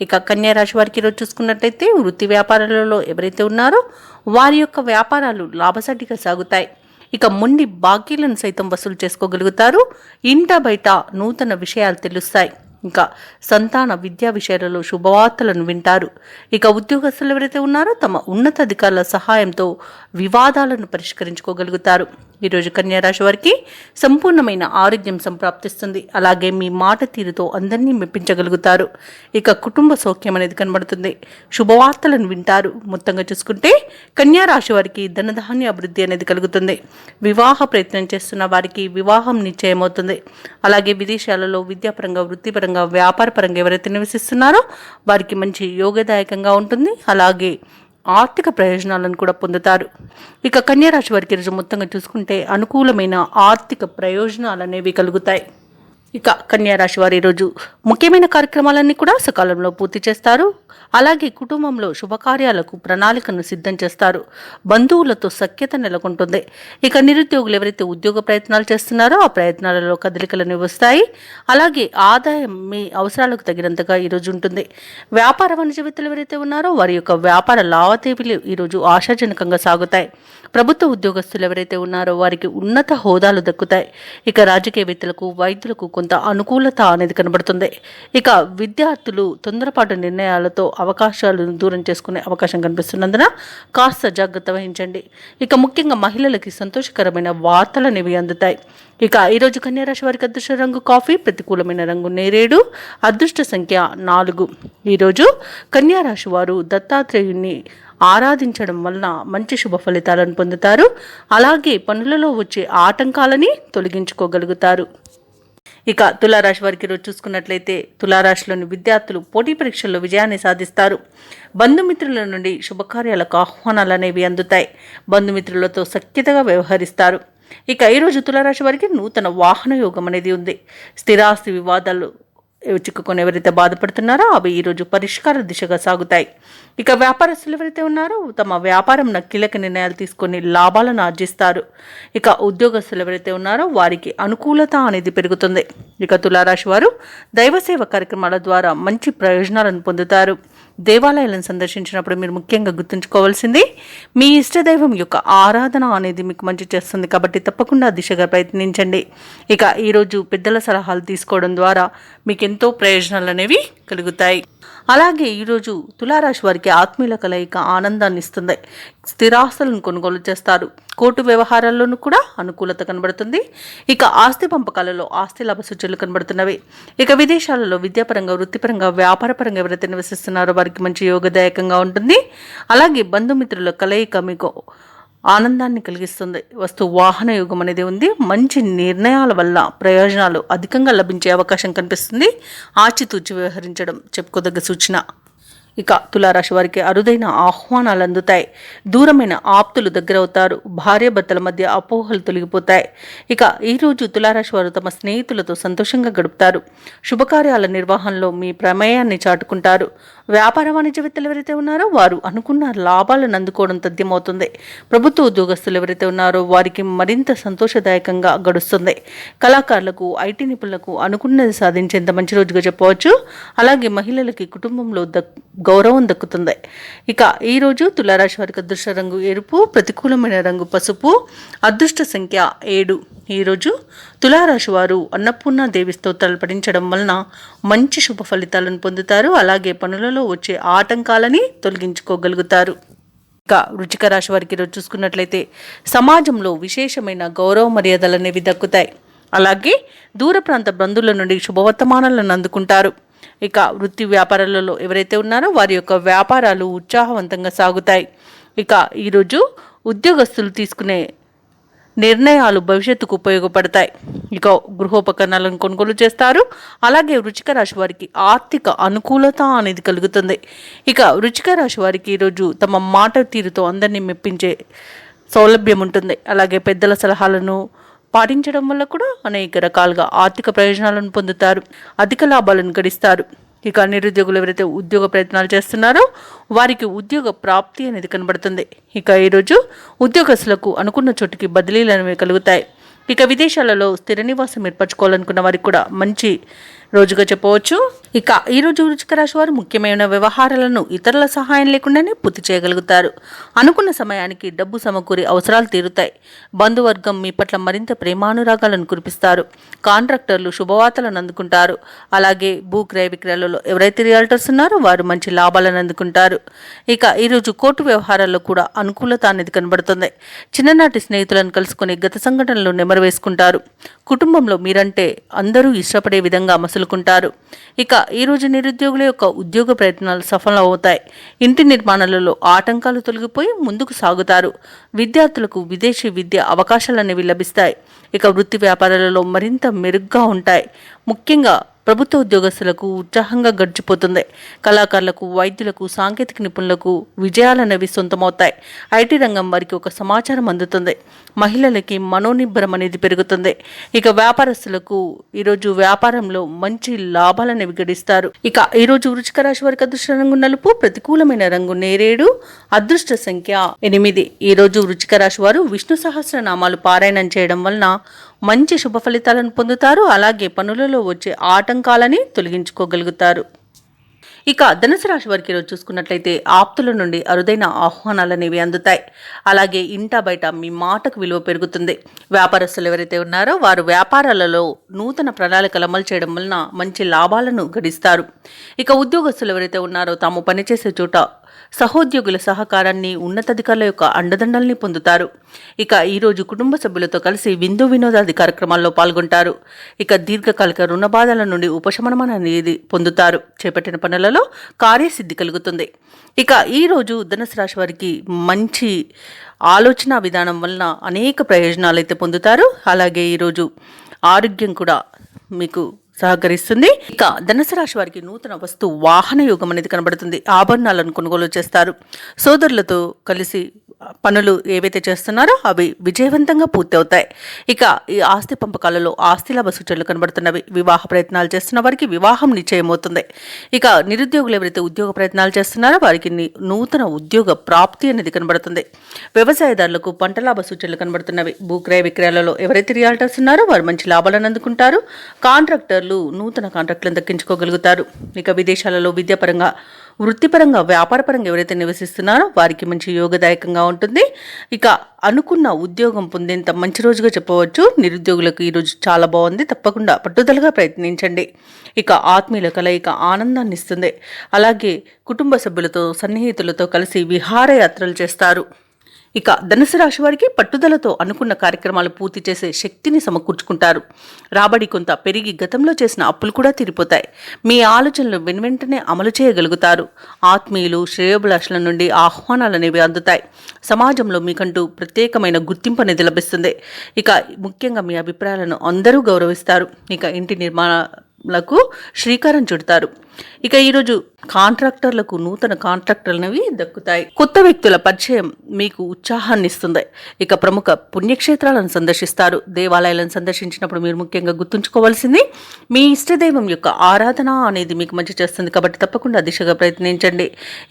ఇక కన్యా రాశి వారికి ఈరోజు చూసుకున్నట్లయితే వృత్తి వ్యాపారాలలో ఎవరైతే ఉన్నారో వారి యొక్క వ్యాపారాలు లాభసాటిగా సాగుతాయి. ఇక మొండి బాకీలను సైతం వసూలు చేసుకోగలుగుతారు. ఇంట బయట నూతన విషయాలు తెలుస్తాయి. ఇంకా సంతాన విద్యా విషయాలలో శుభవార్తలను వింటారు. ఇక ఉద్యోగస్తులు ఎవరైతే ఉన్నారో తమ ఉన్నతాధికారుల సహాయంతో వివాదాలను పరిష్కరించుకోగలుగుతారు. ఈరోజు కన్యా రాశి వారికి సంపూర్ణమైన ఆరోగ్యం సంప్రాప్తిస్తుంది. అలాగే మీ మాట తీరుతో అందరినీ మెప్పించగలుగుతారు. ఇక కుటుంబ సౌఖ్యం అనేది కనబడుతుంది. శుభవార్తలను వింటారు. మొత్తంగా చూసుకుంటే కన్యా రాశి వారికి ధనధాన్య అభివృద్ధి అనేది కలుగుతుంది. వివాహ ప్రయత్నం చేస్తున్న వారికి వివాహం నిశ్చయమవుతుంది. అలాగే విదేశాలలో విద్యాపరంగా, వృత్తిపరంగా, వ్యాపారపరంగా ఎవరైతే నివసిస్తున్నారో వారికి మంచి యోగదాయకంగా ఉంటుంది. అలాగే ఆర్థిక ప్రయోజనాలను కూడా పొందుతారు. ఇక కన్యా రాశి వారికి ఈరోజు మొత్తంగా చూసుకుంటే అనుకూలమైన ఆర్థిక ప్రయోజనాలు అనేవి కలుగుతాయి. ఇక కన్యా రాశి వారు ఈరోజు ముఖ్యమైన కార్యక్రమాలన్నీ కూడా సకాలంలో పూర్తి చేస్తారు. అలాగే కుటుంబంలో శుభకార్యాలకు ప్రణాళికను సిద్ధం చేస్తారు. బంధువులతో సఖ్యత నెలకొంటుంది. ఇక నిరుద్యోగులు ఎవరైతే ఉద్యోగ ప్రయత్నాలు చేస్తున్నారో ఆ ప్రయత్నాలలో కదలికలను వస్తాయి. అలాగే ఆదాయం మీ అవసరాలకు తగినంతగా ఈరోజు ఉంటుంది. వ్యాపార వాణిజ్యవేత్తలు ఎవరైతే ఉన్నారో వారి యొక్క వ్యాపార లావాదేవీలు ఈరోజు ఆశాజనకంగా సాగుతాయి. ప్రభుత్వ ఉద్యోగస్తులు ఎవరైతే ఉన్నారో వారికి ఉన్నత హోదాలు దక్కుతాయి. ఇక రాజకీయవేత్తలకు, వైద్యులకు కొంత అనుకూలత అనేది కనబడుతుంది. ఇక విద్యార్థులు తొందరపాటు నిర్ణయాలతో అవకాశాలను దూరం చేసుకునే అవకాశం కనిపిస్తున్నందున కాస్త జాగ్రత్త వహించండి. ఇక ముఖ్యంగా మహిళలకి సంతోషకరమైన వార్తలు అనేవి అందుతాయి. ఇక ఈరోజు కన్యారాశి వారికి అదృష్ట రంగు కాఫీ, ప్రతికూలమైన రంగు నేరేడు, అదృష్ట సంఖ్య 4. ఈరోజు కన్యారాశి వారు దత్తాత్రేయుని ఆరాధించడం వలన మంచి శుభ ఫలితాలను పొందుతారు. అలాగే పనులలో వచ్చే ఆటంకాలని తొలగించుకోగలుగుతారు. ఇక తులారాశి వారికి ఈరోజు చూసుకున్నట్లయితే తులారాశిలోని విద్యార్థులు పోటీ పరీక్షల్లో విజయాన్ని సాధిస్తారు. బంధుమిత్రుల నుండి శుభకార్యాలకు ఆహ్వానాలు అనేవి అందుతాయి. బంధుమిత్రులతో సఖ్యతగా వ్యవహరిస్తారు. ఇక ఈరోజు తులారాశి వారికి నూతన వాహన యోగం అనేది ఉంది. స్థిరాస్తి వివాదాలు చిక్కుకొని ఎవరైతే బాధపడుతున్నారో అవి ఈరోజు పరిష్కార దిశగా సాగుతాయి. ఇక వ్యాపారస్తులు ఎవరైతే ఉన్నారో తమ వ్యాపారంలో కీలక నిర్ణయాలు తీసుకొని లాభాలను ఆర్జిస్తారు. ఇక ఉద్యోగస్తులు ఎవరైతే ఉన్నారో వారికి అనుకూలత అనేది పెరుగుతుంది. ఇక తులారాశి వారు దైవసేవ కార్యక్రమాల ద్వారా మంచి ప్రయోజనాలను పొందుతారు. దేవాలయాలను సందర్శించినప్పుడు మీరు ముఖ్యంగా గుర్తుంచుకోవాల్సింది మీ ఇష్టదైవం యొక్క ఆరాధన అనేది మీకు మంచి చేస్తుంది. కాబట్టి తప్పకుండా దిశగా ప్రయత్నించండి. ఇక ఈరోజు పెద్దల సలహాలు తీసుకోవడం ద్వారా మీకు ఎంతో ప్రయోజనాలు అనేవి కలుగుతాయి. అలాగే ఈరోజు తులారాశి వారికి ఆత్మీయుల కలయిక ఆనందాన్ని ఇస్తుంది. స్థిరాస్తులను కొనుగోలు చేస్తారు. కోర్టు వ్యవహారాల్లోనూ కూడా అనుకూలత కనబడుతుంది. ఇక ఆస్తి పంపకాలలో ఆస్తి లాభ సూచనలు కనబడుతున్నవి. ఇక విదేశాలలో విద్యాపరంగా, వృత్తిపరంగా, వ్యాపారపరంగా ఎవరైతే నివసిస్తున్నారో వారికి మంచి యోగదాయకంగా ఉంటుంది. అలాగే బంధుమిత్రుల కలయిక మీకు ఆనందాన్ని కలిగిస్తుంది. వస్తు వాహన యోగం అనేది ఉంది. మంచి నిర్ణయాల వల్ల ప్రయోజనాలు అధికంగా లభించే అవకాశం కనిపిస్తుంది. ఆచితూచి వ్యవహరించడం చెప్పుకోదగ్గ సూచన. ఇక తులారాశి వారికి అరుదైన ఆహ్వానాలు అందుతాయి. దూరమైన ఆప్తులు దగ్గరవుతారు. భార్యాభర్తల మధ్య అపోహలు తొలగిపోతాయి. ఇక ఈరోజు తులారాశి వారు తమ స్నేహితులతో సంతోషంగా గడుపుతారు. శుభకార్యాల నిర్వహణలో మీ ప్రమేయాన్ని చాటుకుంటారు. వ్యాపార వాణిజ్యవేత్తలు ఎవరైతే ఉన్నారో వారు అనుకున్న లాభాలను అందుకోవడం తథ్యమవుతుంది. ప్రభుత్వ ఉద్యోగస్తులు ఎవరైతే ఉన్నారో వారికి మరింత సంతోషదాయకంగా గడుస్తుంది. కళాకారులకు, ఐటీ నిపుణులకు అనుకున్నది సాధించేంత మంచి రోజుగా చెప్పవచ్చు. అలాగే మహిళలకి కుటుంబంలో గౌరవం దక్కుతుంది. ఇక ఈరోజు తులారాశి వారికి అదృష్ట రంగు ఎరుపు, ప్రతికూలమైన రంగు పసుపు, అదృష్ట సంఖ్య 7. ఈరోజు తులారాశి వారు అన్నపూర్ణ దేవి స్తోత్రాలు పఠించడం వలన మంచి శుభ ఫలితాలను పొందుతారు. అలాగే పనులలో వచ్చే ఆటంకాలని తొలగించుకోగలుగుతారు. ఇక వృశ్చిక రాశి వారికి ఈరోజు చూసుకున్నట్లయితే సమాజంలో విశేషమైన గౌరవ మర్యాదలు అనేవి దక్కుతాయి. అలాగే దూర ప్రాంత బంధువుల నుండి శుభవర్తమానాలను అందుకుంటారు. ఇక వృత్తి వ్యాపారాలలో ఎవరైతే ఉన్నారో వారి యొక్క వ్యాపారాలు ఉత్సాహవంతంగా సాగుతాయి. ఇక ఈరోజు ఉద్యోగస్తులు తీసుకునే నిర్ణయాలు భవిష్యత్తుకు ఉపయోగపడతాయి. ఇక గృహోపకరణాలను కొనుగోలు చేస్తారు. అలాగే వృశ్చిక రాశి వారికి ఆర్థిక అనుకూలత అనేది కలుగుతుంది. ఇక వృశ్చిక రాశి వారికి ఈరోజు తమ మాట తీరుతో అందరినీ మెప్పించే సౌలభ్యం ఉంటుంది. అలాగే పెద్దల సలహాలను పాటించడం వల్ల కూడా అనేక రకాలుగా ఆర్థిక ప్రయోజనాలను పొందుతారు. అధిక లాభాలను గడిస్తారు. ఇక నిరుద్యోగులు ఎవరైతే ఉద్యోగ ప్రయత్నాలు చేస్తున్నారో వారికి ఉద్యోగ ప్రాప్తి అనేది కనబడుతుంది. ఇక ఈరోజు ఉద్యోగస్తులకు అనుకున్న చోటుకి బదిలీలు అనేవి కలుగుతాయి. ఇక విదేశాలలో స్థిర నివాసం ఏర్పరచుకోవాలనుకున్న వారికి కూడా మంచి రోజుగా చెప్పవచ్చు. ఇక ఈరోజు వృశ్చిక రాశి వారు ముఖ్యమైన వ్యవహారాలను ఇతరుల సహాయం లేకుండానే పూర్తి చేయగలుగుతారు. అనుకున్న సమయానికి డబ్బు సమకూరి అవసరాలు తీరుతాయి. బంధువర్గం మీ పట్ల మరింత ప్రేమానురాగాలను కురిపిస్తారు. కాంట్రాక్టర్లు శుభవార్తలను అందుకుంటారు. అలాగే భూక్రయ విక్రయాలలో ఎవరైతే రియల్టర్స్ ఉన్నారో వారు మంచి లాభాలను అందుకుంటారు. ఇక ఈరోజు కోర్టు వ్యవహారాల్లో కూడా అనుకూలత అనేది కనబడుతుంది. చిన్ననాటి స్నేహితులను కలుసుకుని గత సంఘటనలు నెమరు వేసుకుంటారు. కుటుంబంలో మీరంటే అందరూ ఇష్టపడే విధంగా మసులుకుంటారు. ఇక ఈరోజు నిరుద్యోగుల యొక్క ఉద్యోగ ప్రయత్నాలు సఫలం అవుతాయి. ఇంటి నిర్మాణాలలో ఆటంకాలు తొలగిపోయి ముందుకు సాగుతారు. విద్యార్థులకు విదేశీ విద్య అవకాశాలు అనేవి లభిస్తాయి. ఇక వృత్తి వ్యాపారాలలో మరింత మెరుగ్గా ఉంటాయి. ముఖ్యంగా ప్రభుత్వ ఉద్యోగస్తులకు ఉత్సాహంగా గడిచిపోతుంది. కళాకారులకు, వైద్యులకు, సాంకేతిక నిపుణులకు విజయాలనేవి సొంతమవుతాయి. ఐటీ రంగం వారికి ఒక సమాచారం అందుతుంది. మహిళలకి మనోనిబ్బరం అనేది పెరుగుతుంది. ఇక వ్యాపారస్తులకు ఈరోజు వ్యాపారంలో మంచి లాభాలనేవి గడిస్తారు. ఇక ఈరోజు వృశ్చిక రాశి వారికి అదృష్ట రంగు నలుపు, ప్రతికూలమైన రంగు నేరేడు, అదృష్ట సంఖ్య 8. ఈరోజు వృశ్చిక రాశి వారు విష్ణు సహస్రనామాలు పారాయణం చేయడం వలన మంచి శుభ ఫలితాలను పొందుతారు. అలాగే పనులలో వచ్చే ఆటంకాలని తొలగించుకోగలుగుతారు. ఇక ధనుసు రాశి వారికి ఈరోజు చూసుకున్నట్లయితే ఆప్తుల నుండి అరుదైన ఆహ్వానాలు అనేవి అందుతాయి. అలాగే ఇంటా బయట మీ మాటకు విలువ పెరుగుతుంది. వ్యాపారస్తులు ఎవరైతే ఉన్నారో వారు వ్యాపారాలలో నూతన ప్రణాళికలు అమలు చేయడం వలన మంచి లాభాలను గడిస్తారు. ఇక ఉద్యోగస్తులు ఎవరైతే ఉన్నారో తాము పనిచేసే చోట సహోద్యోగుల సహకారాన్ని, ఉన్నతాధికారుల యొక్క అండదండల్ని పొందుతారు. ఇక ఈరోజు కుటుంబ సభ్యులతో కలిసి విందు వినోదాది కార్యక్రమాల్లో పాల్గొంటారు. ఇక దీర్ఘకాలిక రుణ బాధల నుండి ఉపశమనం అనేది పొందుతారు. చేపట్టిన పనులలో కార్యసిద్ధి కలుగుతుంది. ఇక ఈరోజు ధనుసు రాశి వారికి మంచి ఆలోచన విధానం వలన అనేక ప్రయోజనాలు అయితే పొందుతారు. అలాగే ఈరోజు ఆరోగ్యం కూడా మీకు సహకరిస్తుంది. ఇక ధనుసు రాశి వారికి నూతన వస్తు వాహన యోగం అనేది కనబడుతుంది. ఆభరణాలను కొనుగోలు చేస్తారు. సోదరులతో కలిసి పనులు ఏవైతే చేస్తున్నారో అవి విజయవంతంగా పూర్తి అవుతాయి. ఇక ఈ ఆస్తి పంపకాలలో ఆస్తి లాభ సూచనలు కనబడుతున్నవి. వివాహ ప్రయత్నాలు చేస్తున్న వారికి వివాహం నిశ్చయమవుతుంది. ఇక నిరుద్యోగులు ఎవరైతే ఉద్యోగ ప్రయత్నాలు చేస్తున్నారో వారికి నూతన ఉద్యోగ ప్రాప్తి అనేది కనబడుతుంది. వ్యవసాయదారులకు పంట లాభ సూచనలు కనబడుతున్నవి. భూక్రయ విక్రయాలలో ఎవరైతే రియాల్టర్స్ ఉన్నారో వారు మంచి లాభాలను అందుకుంటారు. కాంట్రాక్టర్లు నూతన కాంట్రాక్టులను దక్కించుకోగలుగుతారు. ఇక విదేశాలలో విద్యాపరంగా, వృత్తిపరంగా, వ్యాపారపరంగా ఎవరైతే నివసిస్తున్నారో వారికి మంచి యోగదాయకంగా ఉంటుంది. ఇక అనుకున్న ఉద్యోగం పొందేంత మంచి రోజుగా చెప్పవచ్చు. నిరుద్యోగులకు ఈరోజు చాలా బాగుంది. తప్పకుండా పట్టుదలగా ప్రయత్నించండి. ఇక ఆత్మీయుల కలయిక ఆనందాన్ని ఇస్తుంది. అలాగే కుటుంబ సభ్యులతో, సన్నిహితులతో కలిసి విహారయాత్రలు చేస్తారు. ఇక ధనుసు రాశి వారికి పట్టుదలతో అనుకున్న కార్యక్రమాలు పూర్తి చేసే శక్తిని సమకూర్చుకుంటారు. రాబడి కొంత పెరిగి గతంలో చేసిన అప్పులు కూడా తీరిపోతాయి. మీ ఆలోచనలు వెనువెంటనే అమలు చేయగలుగుతారు. ఆత్మీయులు, శ్రేయోభిలాషుల నుండి ఆహ్వానాలు అనేవి అందుతాయి. సమాజంలో మీకంటూ ప్రత్యేకమైన గుర్తింపు అనేది లభిస్తుంది. ఇక ముఖ్యంగా మీ అభిప్రాయాలను అందరూ గౌరవిస్తారు. ఇక ఇంటి నిర్మాణాలకు శ్రీకారం చుడతారు. ఇక ఈరోజు కాంట్రాక్టర్లకు నూతన కాంట్రాక్టర్లు అనేవి దక్కుతాయి. కొత్త వ్యక్తుల పరిచయం మీకు ఉత్సాహాన్ని ఇస్తుంది. ఇక ప్రముఖ పుణ్యక్షేత్రాలను సందర్శిస్తారు. దేవాలయాలను సందర్శించినప్పుడు మీరు ముఖ్యంగా గుర్తుంచుకోవాల్సింది మీ ఇష్టదైవం యొక్క ఆరాధన అనేది మీకు మంచి చేస్తుంది. కాబట్టి తప్పకుండా దిశగా ప్రయత్నించండి.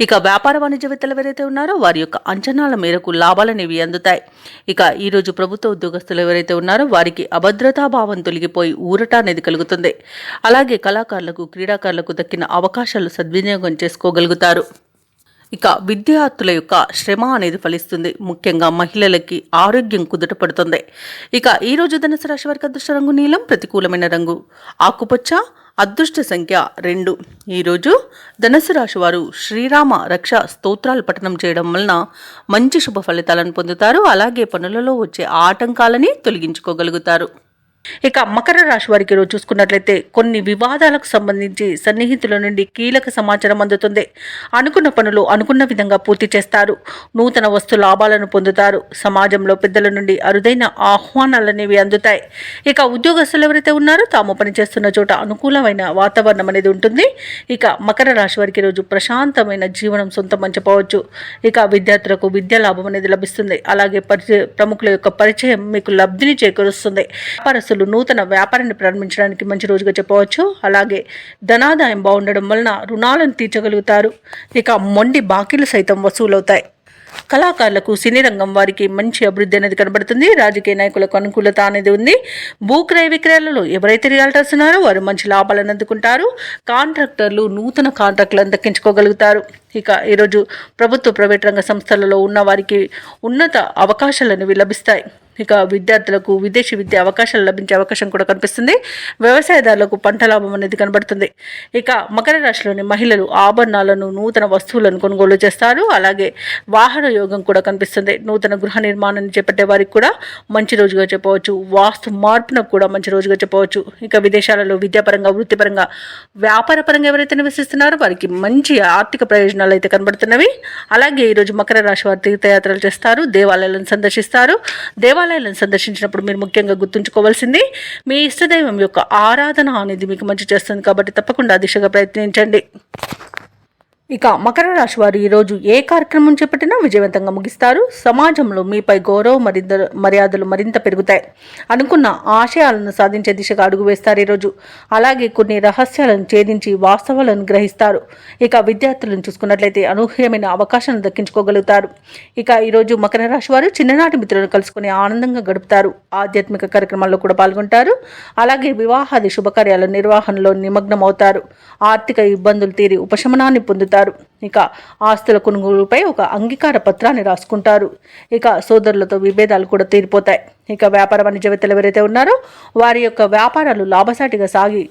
ఇక వ్యాపార వాణిజ్యవేత్తలు ఎవరైతే ఉన్నారో వారి యొక్క అంచనాల మేరకు లాభాలనేవి అందుతాయి. ఇక ఈరోజు ప్రభుత్వ ఉద్యోగస్తులు ఎవరైతే ఉన్నారో వారికి అభద్రతాభావం తొలగిపోయి ఊరట అనేది కలుగుతుంది. అలాగే కళాకారులకు, క్రీడాకారులకు దక్కిన అవకాశాలు సద్వినియోగం చేసుకోగలుగుతారు. ఇక విద్యార్థుల యొక్క శ్రమ అనేది ఫలిస్తుంది. ముఖ్యంగా మహిళలకి ఆరోగ్యం కుదుటపడుతుంది. ఇక ఈరోజు ధనుసు రాశి వారికి అదృష్ట రంగు నీలం, ప్రతికూలమైన రంగు ఆకుపచ్చ, అదృష్ట సంఖ్య 2. ఈరోజు ధనుసు రాశి వారు శ్రీరామ రక్ష స్తోత్రాలు పఠనం చేయడం వలన మంచి శుభ ఫలితాలను పొందుతారు. అలాగే పనులలో వచ్చే ఆటంకాలని తొలగించుకోగలుగుతారు. ఇక మకర రాశి వారికి ఈరోజు చూసుకున్నట్లయితే కొన్ని వివాదాలకు సంబంధించి సన్నిహితుల నుండి కీలక సమాచారం అందుతుంది. అనుకున్న పనులు అనుకున్న విధంగా పూర్తి చేస్తారు. నూతన వస్తు లాభాలను పొందుతారు. సమాజంలో పెద్దల నుండి అరుదైన ఆహ్వానాలు అనేవి అందుతాయి. ఇక ఉద్యోగస్తులు ఎవరైతే ఉన్నారో తాము పనిచేస్తున్న చోట అనుకూలమైన వాతావరణం అనేది ఉంటుంది. ఇక మకర రాశి వారికి ఈరోజు ప్రశాంతమైన జీవనం సొంతమని చెప్పవచ్చు. ఇక విద్యార్థులకు విద్యా లాభం అనేది లభిస్తుంది. అలాగే ప్రముఖుల యొక్క పరిచయం మీకు లబ్ధిని చేకూరుస్తుంది. వ్యాపారస్తులు నూతన వ్యాపారాన్ని ప్రారంభించడానికి మంచి రోజుగా చెప్పవచ్చు. అలాగే ధనాదాయం బాగుండడం వలన రుణాలను తీర్చగలుగుతారు. ఇక మొండి బాకీలు సైతం వసూలవుతాయి. కళాకారులకు, సినీ రంగం వారికి మంచి అభివృద్ధి అనేది కనబడుతుంది. రాజకీయ నాయకులకు అనుకూలత అనేది ఉంది. భూక్రయ విక్రయాలలో ఎవరైతే రియాల్టర్స్ ఉన్నారో వారు మంచి లాభాలను అందుకుంటారు. కాంట్రాక్టర్లు నూతన కాంట్రాక్టులను దక్కించుకోగలుగుతారు. ఇక ఈరోజు ప్రభుత్వ, ప్రైవేట్ రంగ సంస్థలలో ఉన్న వారికి ఉన్నత అవకాశాలు అనేవి లభిస్తాయి. ఇక విద్యార్థులకు విదేశీ విద్య అవకాశాలు లభించే అవకాశం కూడా కనిపిస్తుంది. వ్యవసాయదారులకు పంట లాభం అనేది కనబడుతుంది. ఇక మకర రాశిలోని మహిళలు ఆభరణాలను, నూతన వస్తువులను కొనుగోలు చేస్తారు. అలాగే వాహన యోగం కూడా కనిపిస్తుంది. నూతన గృహ నిర్మాణాన్ని చేపట్టే వారికి కూడా మంచి రోజుగా చెప్పవచ్చు. వాస్తు మార్పునకు కూడా మంచి రోజుగా చెప్పవచ్చు. ఇక విదేశాలలో విద్యాపరంగా, వృత్తిపరంగా, వ్యాపారపరంగా ఎవరైతే నివసిస్తున్నారో వారికి మంచి ఆర్థిక ప్రయోజనాలు అయితే కనబడుతున్నవి. అలాగే ఈరోజు మకర రాశి వారు తీర్థయాత్రలు చేస్తారు. దేవాలయాలను సందర్శిస్తారు. దేవాలయాలు దేవాలయాలను సందర్శించినప్పుడు మీరు ముఖ్యంగా గుర్తుంచుకోవాల్సింది మీ ఇష్టదైవం యొక్క ఆరాధన అనేది మీకు మంచి చేస్తుంది కాబట్టి తప్పకుండా దిశగా ప్రయత్నించండి. ఇక మకర రాశి వారు ఈరోజు ఏ కార్యక్రమం చేపట్టినా విజయవంతంగా ముగిస్తారు. సమాజంలో మీపై గౌరవ మర్యాదలు మరింత పెరుగుతాయి. అనుకున్న ఆశయాలను సాధించే దిశగా అడుగు వేస్తారు ఈరోజు. అలాగే కొన్ని రహస్యాలను ఛేదించి వాస్తవాలను గ్రహిస్తారు. ఇక విద్యార్థులను చూసుకున్నట్లయితే అనూహ్యమైన అవకాశాలను దక్కించుకోగలుగుతారు. ఇక ఈరోజు మకర రాశి వారు చిన్ననాటి మిత్రులను కలుసుకుని ఆనందంగా గడుపుతారు. ఆధ్యాత్మిక కార్యక్రమాల్లో కూడా పాల్గొంటారు. అలాగే వివాహాది శుభకార్యాల నిర్వహణలో నిమగ్నమవుతారు. ఆర్థిక ఇబ్బందులు తీరి ఉపశమనాన్ని పొందుతారు. ఇక ఆస్తుల కొనుగోలుపై ఒక అంగీకార పత్రాన్ని రాసుకుంటారు. ఇక సోదరులతో విభేదాలు కూడా తీరిపోతాయి. ఇక వ్యాపార వాణిజ్యవేత్తలు ఎవరైతే ఉన్నారో వారి యొక్క వ్యాపారాలు లాభసాటిగా సాగి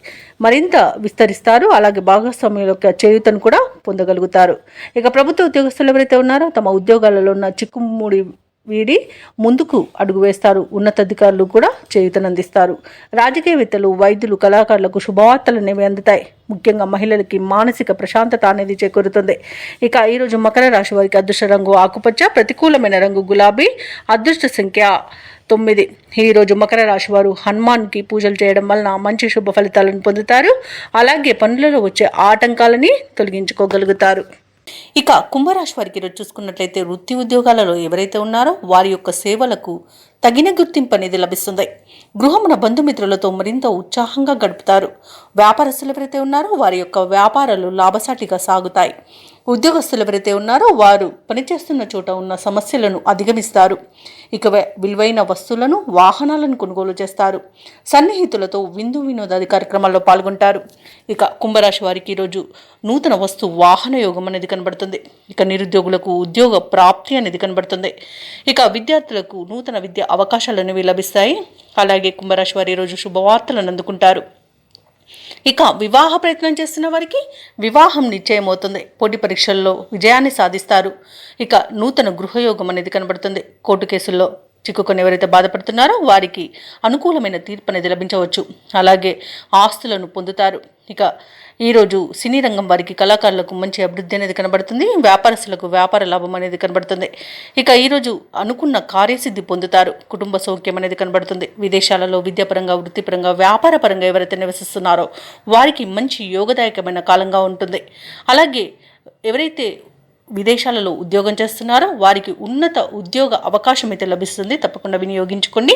మరింత విస్తరిస్తారు. అలాగే భాగస్వామ్యుల యొక్క చేయూతను కూడా పొందగలుగుతారు. ఇక ప్రభుత్వ ఉద్యోగస్తులు ఎవరైతే ఉన్నారో తమ ఉద్యోగాలలో ఉన్న చిక్కుముడి వీడి ముందుకు అడుగు వేస్తారు. ఉన్నతాధికారులు కూడా చేయూతనందిస్తారు. రాజకీయవేత్తలు, వైద్యులు, కళాకారులకు శుభవార్తలు అనేవి అందుతాయి. ముఖ్యంగా మహిళలకి మానసిక ప్రశాంతత అనేది చేకూరుతుంది. ఇక ఈరోజు మకర రాశి వారికి అదృష్ట రంగు ఆకుపచ్చ, ప్రతికూలమైన రంగు గులాబీ, అదృష్ట సంఖ్య 9. ఈరోజు మకర రాశి వారు హనుమాన్కి పూజలు చేయడం వలన మంచి శుభ ఫలితాలను పొందుతారు. అలాగే పనులలో వచ్చే ఆటంకాలని తొలగించుకోగలుగుతారు. ఇక కుంభరాశి వారికి ఈరోజు చూసుకున్నట్లయితే వృత్తి ఉద్యోగాలలో ఎవరైతే ఉన్నారో వారి యొక్క సేవలకు తగిన గుర్తింపు అనేది లభిస్తుంది. గృహమున బంధుమిత్రులతో మరింత ఉత్సాహంగా గడుపుతారు. వ్యాపారస్తులు ఎవరైతే ఉన్నారో వారి యొక్క వ్యాపారాలు లాభసాటిగా సాగుతాయి. ఉద్యోగస్తులు ఎవరైతే ఉన్నారో వారు పనిచేస్తున్న చోట ఉన్న సమస్యలను అధిగమిస్తారు. ఇక విలువైన వస్తువులను, వాహనాలను కొనుగోలు చేస్తారు. సన్నిహితులతో విందు వినోదాది కార్యక్రమాల్లో పాల్గొంటారు. ఇక కుంభరాశి వారికి ఈరోజు నూతన వస్తు వాహన యోగం అనేది కనబడుతుంది. ఇక నిరుద్యోగులకు ఉద్యోగ ప్రాప్తి అనేది కనబడుతుంది. ఇక విద్యార్థులకు నూతన విద్య అవకాశాలు అనేవి లభిస్తాయి. అలాగే కుంభరాశి వారు ఈరోజు శుభవార్తలను అందుకుంటారు. ఇక వివాహ ప్రయత్నం చేస్తున్న వారికి వివాహం నిశ్చయమవుతుంది. పోటీ పరీక్షల్లో విజయాన్ని సాధిస్తారు. ఇక నూతన గృహయోగం అనేది కనబడుతుంది. కోర్టు కేసుల్లో చిక్కుకొని ఎవరైతే బాధపడుతున్నారో వారికి అనుకూలమైన తీర్పు అనేది లభించవచ్చు. అలాగే ఆస్తులను పొందుతారు. ఇక ఈరోజు సినీ రంగం వారికి కళాకారులకు మంచి అభివృద్ధి అనేది కనబడుతుంది. వ్యాపారస్తులకు వ్యాపార లాభం అనేది కనబడుతుంది. ఇక ఈరోజు అనుకున్న కార్యసిద్ధి పొందుతారు. కుటుంబ సౌఖ్యం అనేది కనబడుతుంది. విదేశాలలో విద్యాపరంగా, వృత్తిపరంగా, వ్యాపారపరంగా ఎవరైతే నివసిస్తున్నారో వారికి మంచి యోగదాయకమైన కాలంగా ఉంటుంది. అలాగే ఎవరైతే విదేశాలలో ఉద్యోగం చేస్తున్నారో వారికి ఉన్నత ఉద్యోగ అవకాశం అయితే లభిస్తుంది. తప్పకుండా వినియోగించుకోండి.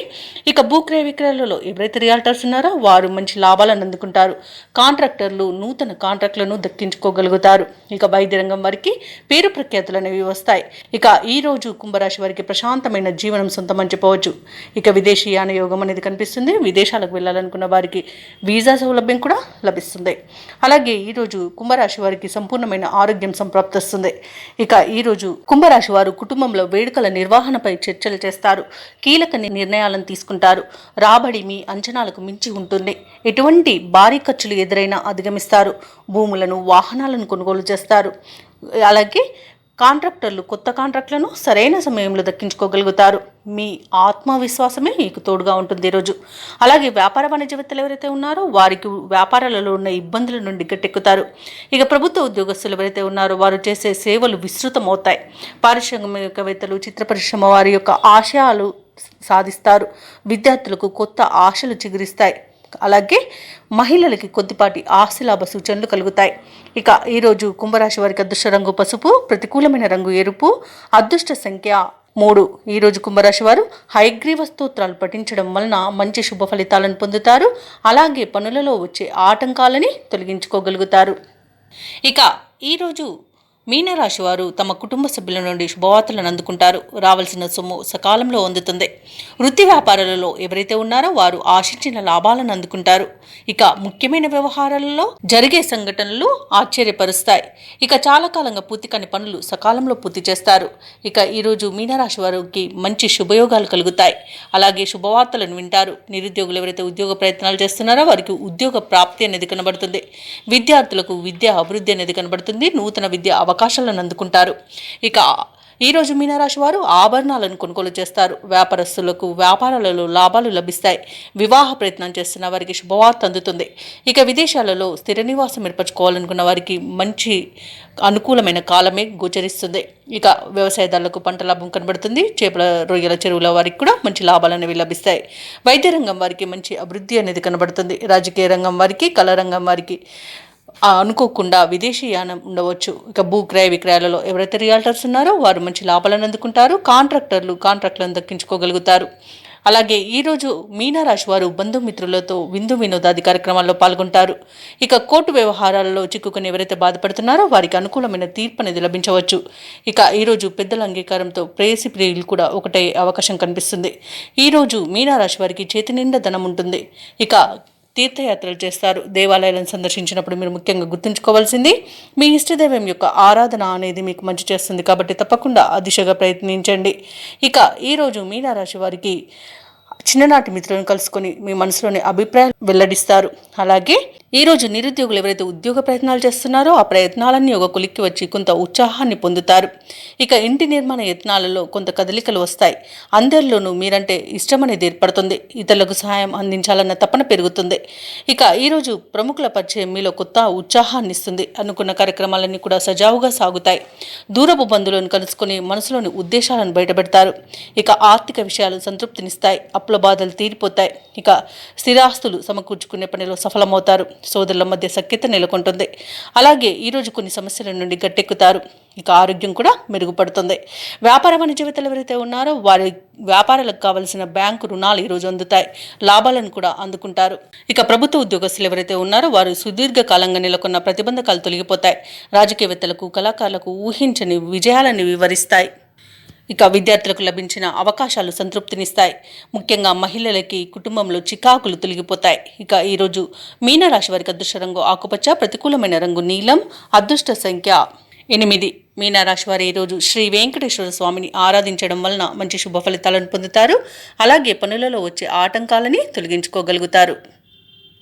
ఇక భూక్రయ విక్రయాలలో ఎవరైతే రియాల్టర్స్ ఉన్నారో వారు మంచి లాభాలను అందుకుంటారు. కాంట్రాక్టర్లు నూతన కాంట్రాక్టులను దక్కించుకోగలుగుతారు. ఇక వైద్య రంగం వారికి పేరు ప్రఖ్యాతులు అనేవి వస్తాయి. ఇక ఈ రోజు కుంభరాశి వారికి ప్రశాంతమైన జీవనం సొంతమని చెప్పవచ్చు. ఇక విదేశీయాన యోగం అనేది కనిపిస్తుంది. విదేశాలకు వెళ్ళాలనుకున్న వారికి వీసా సౌలభ్యం కూడా లభిస్తుంది. అలాగే ఈరోజు కుంభరాశి వారికి సంపూర్ణమైన ఆరోగ్యం సంప్రాప్తిస్తుంది. ఇక ఈరోజు కుంభరాశి వారు కుటుంబంలో వేడుకల నిర్వహణపై చర్చలు చేస్తారు. కీలక నిర్ణయాలను తీసుకుంటారు. రాబడి మీ అంచనాలకు మించి ఉంటుంది. ఎటువంటి భారీ ఖర్చులు ఎదురైనా అధిగమిస్తారు. భూములను, వాహనాలను కొనుగోలు చేస్తారు. అలాగే కాంట్రాక్టర్లు కొత్త కాంట్రాక్టులను సరైన సమయంలో దక్కించుకోగలుగుతారు. మీ ఆత్మవిశ్వాసమే మీకు తోడుగా ఉంటుంది ఈరోజు. అలాగే వ్యాపార వాణిజ్యవేత్తలు ఎవరైతే ఉన్నారో వారికి వ్యాపారాలలో ఉన్న ఇబ్బందుల నుండి గట్టెక్కుతారు. ఇక ప్రభుత్వ ఉద్యోగస్తులు ఎవరైతే ఉన్నారో వారు చేసే సేవలు విస్తృతమవుతాయి. పారిశ్రామికవేత్తలు, చిత్ర పరిశ్రమ వారి యొక్క ఆశయాలు సాధిస్తారు. విద్యార్థులకు కొత్త ఆశలు చిగురిస్తాయి. అలాగే మహిళలకి కొద్దిపాటి ఆస్తిలాభ సూచనలు కలుగుతాయి. ఇక ఈరోజు కుంభరాశి వారికి అదృష్ట రంగు పసుపు, ప్రతికూలమైన రంగు ఎరుపు, అదృష్ట సంఖ్య 3. ఈరోజు కుంభరాశి వారు హయగ్రీవ స్తోత్రాలు పఠించడం వలన మంచి శుభ ఫలితాలను పొందుతారు. అలాగే పనులలో వచ్చే ఆటంకాలని తొలగించుకోగలుగుతారు. ఇక ఈరోజు మీనరాశి వారు తమ కుటుంబ సభ్యుల నుండి శుభవార్తలను అందుకుంటారు. రావాల్సిన సొమ్ము సకాలంలో అందుతుంది. వృత్తి వ్యాపారాలలో ఎవరైతే ఉన్నారో వారు ఆశించిన లాభాలను అందుకుంటారు. ఇక ముఖ్యమైన వ్యవహారాలలో జరిగే సంఘటనలు ఆశ్చర్యపరుస్తాయి. ఇక చాలా కాలంగా పూర్తి కాని పనులు సకాలంలో పూర్తి చేస్తారు. ఇక ఈరోజు మీనరాశి వారికి మంచి శుభయోగాలు కలుగుతాయి. అలాగే శుభవార్తలను వింటారు. నిరుద్యోగులు ఎవరైతే ఉద్యోగ ప్రయత్నాలు చేస్తున్నారో వారికి ఉద్యోగ ప్రాప్తి అనేది కనబడుతుంది. విద్యార్థులకు విద్యా అభివృద్ధి అనేది కనబడుతుంది. నూతన విద్య అవకాశాలను అందుకుంటారు. ఇక ఈరోజు మీనరాశి వారు ఆభరణాలను కొనుగోలు చేస్తారు. వ్యాపారస్తులకు వ్యాపారాలలో లాభాలు లభిస్తాయి. వివాహ ప్రయత్నం చేస్తున్న వారికి శుభవార్త అందుతుంది. ఇక విదేశాలలో స్థిర నివాసం ఏర్పరచుకోవాలనుకున్న వారికి మంచి అనుకూలమైన కాలమే గోచరిస్తుంది. ఇక వ్యవసాయదారులకు పంట లాభం కనబడుతుంది. చేపల రొయ్యల చెరువుల వారికి కూడా మంచి లాభాలు అనేవి లభిస్తాయి. వైద్య రంగం వారికి మంచి అభివృద్ధి అనేది కనబడుతుంది. రాజకీయ రంగం వారికి, కళా రంగం వారికి అనుకోకుండా విదేశీయానం ఉండవచ్చు. ఇక భూ క్రయ విక్రయాలలో ఎవరైతే రియాల్టర్స్ ఉన్నారో వారు మంచి లాభాలను అందుకుంటారు. కాంట్రాక్టులను దక్కించుకోగలుగుతారు. అలాగే ఈరోజు మీనరాశి వారు బంధుమిత్రులతో విందు వినోదాది కార్యక్రమాల్లో పాల్గొంటారు. ఇక కోర్టు వ్యవహారాలలో చిక్కుకుని ఎవరైతే బాధపడుతున్నారో వారికి అనుకూలమైన తీర్పు అనేది లభించవచ్చు. ఇక ఈరోజు పెద్దల అంగీకారంతో ప్రేయసి ప్రియులు కూడా ఒకటే అవకాశం కనిపిస్తుంది. ఈరోజు మీనరాశి వారికి చేతి నిండా ధనం ఉంటుంది. ఇక తీర్థయాత్రలు చేస్తారు. దేవాలయాలను సందర్శించినప్పుడు మీరు ముఖ్యంగా గుర్తుంచుకోవాల్సింది మీ ఇష్టదైవం యొక్క ఆరాధన అనేది మీకు మంచి చేస్తుంది. కాబట్టి తప్పకుండా ఆ దిశగా ప్రయత్నించండి. ఇక ఈరోజు మీనరాశి వారికి చిన్ననాటి మిత్రులను కలుసుకొని మీ మనసులోని అభిప్రాయాలు వెల్లడిస్తారు. అలాగే ఈరోజు నిరుద్యోగులు ఎవరైతే ఉద్యోగ ప్రయత్నాలు చేస్తున్నారో ఆ ప్రయత్నాలన్నీ ఒక కొలిక్కి వచ్చి కొంత ఉత్సాహాన్ని పొందుతారు. ఇక ఇంటి నిర్మాణ యత్నాలలో కొంత కదలికలు వస్తాయి. అందరిలోనూ మీరంటే ఇష్టం అనేది ఏర్పడుతుంది. ఇతరులకు సహాయం అందించాలన్న తపన పెరుగుతుంది. ఇక ఈరోజు ప్రముఖుల పరిచయం మీలో కొత్త ఉత్సాహాన్ని ఇస్తుంది. అనుకున్న కార్యక్రమాలన్నీ కూడా సజావుగా సాగుతాయి. దూరపు బంధువులను కలుసుకొని మనసులోని ఉద్దేశాలను బయటపెడతారు. ఇక ఆర్థిక విషయాలు సంతృప్తినిస్తాయి. అప్పుల బాధలు తీరిపోతాయి. ఇక స్థిరాస్తులు సమకూర్చుకునే పనిలో సఫలమవుతారు. సోదరుల మధ్య సఖ్యత నెలకొంటుంది. అలాగే ఈరోజు కొన్ని సమస్యల నుండి గట్టెక్కుతారు. ఇక ఆరోగ్యం కూడా మెరుగుపడుతుంది. వ్యాపార వాణిజ్యవేత్తలు ఎవరైతే ఉన్నారో వారి వ్యాపారాలకు కావలసిన బ్యాంకు రుణాలు ఈరోజు అందుతాయి. లాభాలను కూడా అందుకుంటారు. ఇక ప్రభుత్వ ఉద్యోగస్తులు ఎవరైతే ఉన్నారో వారు సుదీర్ఘకాలంగా నెలకొన్న ప్రతిబంధకాలు తొలగిపోతాయి. రాజకీయవేత్తలకు, కళాకారులకు ఊహించని విజయాలను వివరిస్తాయి. ఇక విద్యార్థులకు లభించిన అవకాశాలు సంతృప్తినిస్తాయి. ముఖ్యంగా మహిళలకి కుటుంబంలో చికాకులు తొలగిపోతాయి. ఇక ఈరోజు మీనరాశి వారికి అదృష్ట రంగు ఆకుపచ్చ, ప్రతికూలమైన రంగు నీలం, అదృష్ట సంఖ్య 8. మీనరాశి వారు ఈరోజు శ్రీ వెంకటేశ్వర స్వామిని ఆరాధించడం వలన మంచి శుభ ఫలితాలను పొందుతారు. అలాగే పనులలో వచ్చే ఆటంకాలని తొలగించుకోగలుగుతారు.